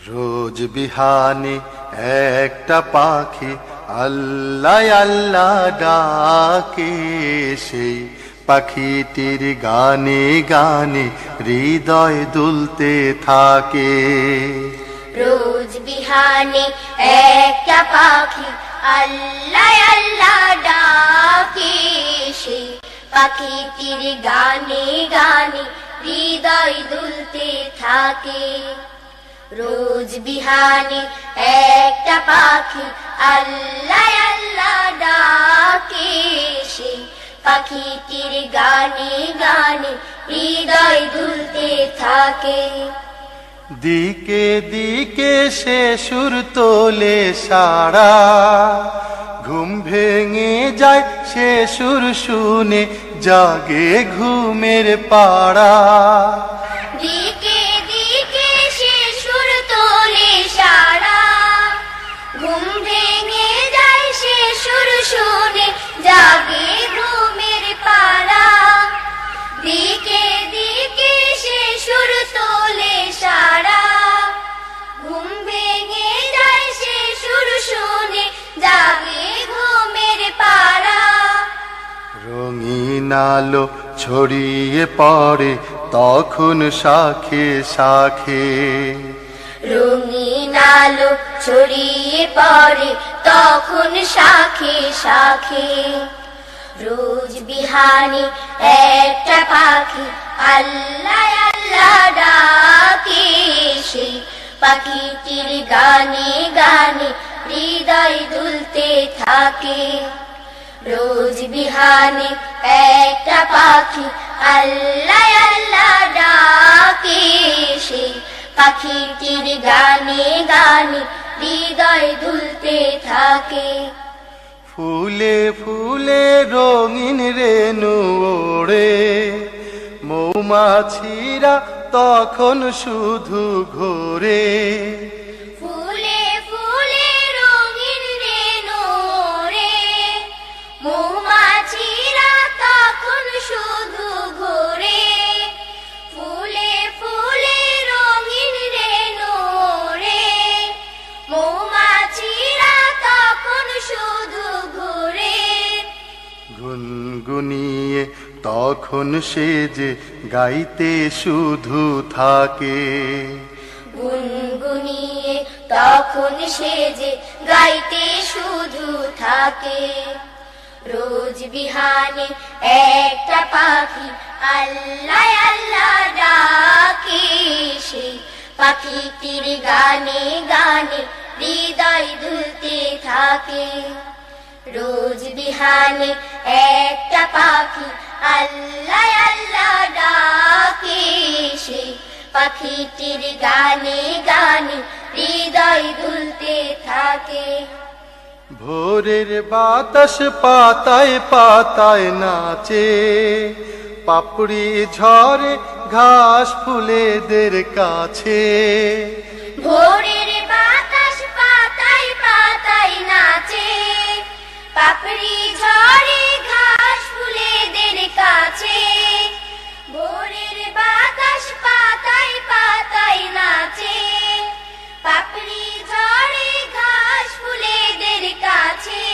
রোজ বিহানে একটা পাখি আল্লাহ আল্লাহ ডাকে, সেই পাখিটির গানে গানে হৃদয় দুলতে থাকে। রোজ বিহানে একটা পাখি আল্লাহ আল্লাহ ডাকে, সেই পাখিটির গানে গানে হৃদয় দুলতে থাকে। রোজ বিহানে একটা পাখি আল্লাহ আল্লাহ ডাকে, সেই পাখিটির গানে গানে হৃদয় দুলতে থাকে। দিকে দিকে সে সুর তোলে সারা, ঘুম ভেঙে যায় সে সুর শুনে জাগে ঘুমের পাড়া। দিকে দিকে সে সুর তোলে সারা, ঘুম ভেঙে যায় সে সুর শুনে জাগে ঘুমের পাড়া। দিকে দিকে সে সুর তোলে সারা, ঘুম ভেঙে যায় সে সুর শুনে জাগে ঘুমের পাড়া। রঙিন আলো ছড়িয়ে পড়ে তখন শাখে শাখে, রঙিন আলো ছড়িয়ে পড়ে তখন শাখে শাখে। রোজ বিহানে একটা পাখি আল্লাহ আল্লাহ ডাকে, সেই পাখিটির গানে গানে হৃদয় দুলতে থাকে। রোজ বিহানে একটা পাখি আল্লাহ আল্লাহ ডাকে, সেই পাখিটির গানে গানে হৃদয় দুলতে থাকে। ফুলে ফুলে রঙিন রেণু ওড়ে, মৌমাছিরা তখন শুধু ঘোরে। ফুলে ফুলে রঙিন রেণু ওড়ে, মৌমাছিরা তখন শুধু ঘোরে। ফুলে ফুলে রঙিন রেণু ওড়ে, মৌমাছিরা তখন শুধু ঘোরে। গুনগুনিয়ে তখন সে যে গাইতে শুধু থাকে, গুনগুনিয়ে তখন সে যে গাইতে শুধু থাকে। রোজ বিহানে একটা পাখি আল্লাহ আল্লাহ ডাকে, সেই পাখিটির গানে গানে হৃদয় দুলতে থাকে। রোজ বিহানে একটা পাখি আল্লাহ আল্লাহ ডাকে, সেই পাখিটির গানে গানে হৃদয় দুলতে থাকে। ভোরের বাতাস পাতায় পাতায় নাচে, পাপড়ি ঝরে ঘাস ফুলেদের কাছে। ভোরের বাতাস পাতায় পাতায় নাচে, পাপড়ি ঝরে ঘাস ফুলেদের কাছে। ভোরের বাতাস পাতায় পাতায় নাচে, পাপড়ি ঝরে ঘাস ফুলেদের কাছে।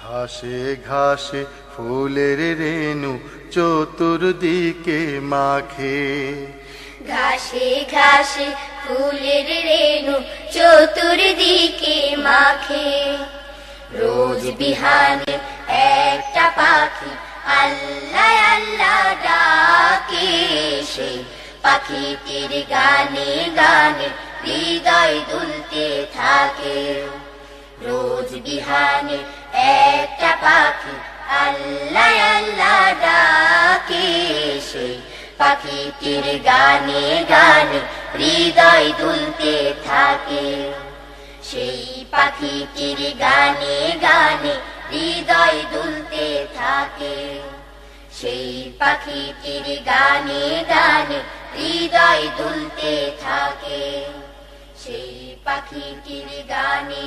ঘাসে ঘাসে ফুলের রেণু চতুর্দিকে মাখে, ঘাসে ঘাসে ফুলের রেণু চতুর্দিকে মাখে। রোজ বিহানে একটা পাখি আল্লাহ আল্লাহ ডাকে, সেই পাখিটির গানে গানে হৃদয় দুলতে থাকে। রোজ বিহানে একটা পাখি আল্লাহ আল্লাহ ডাকে, সেই পাখিটির গানে গানে হৃদয় দুলতে থাকে। সেই পাখিটির গানে গানে হৃদয় দুলতে থাকে। সেই পাখিটির গানে গানে হৃদয় দুলতে থাকে। সেই পাখিটির গানে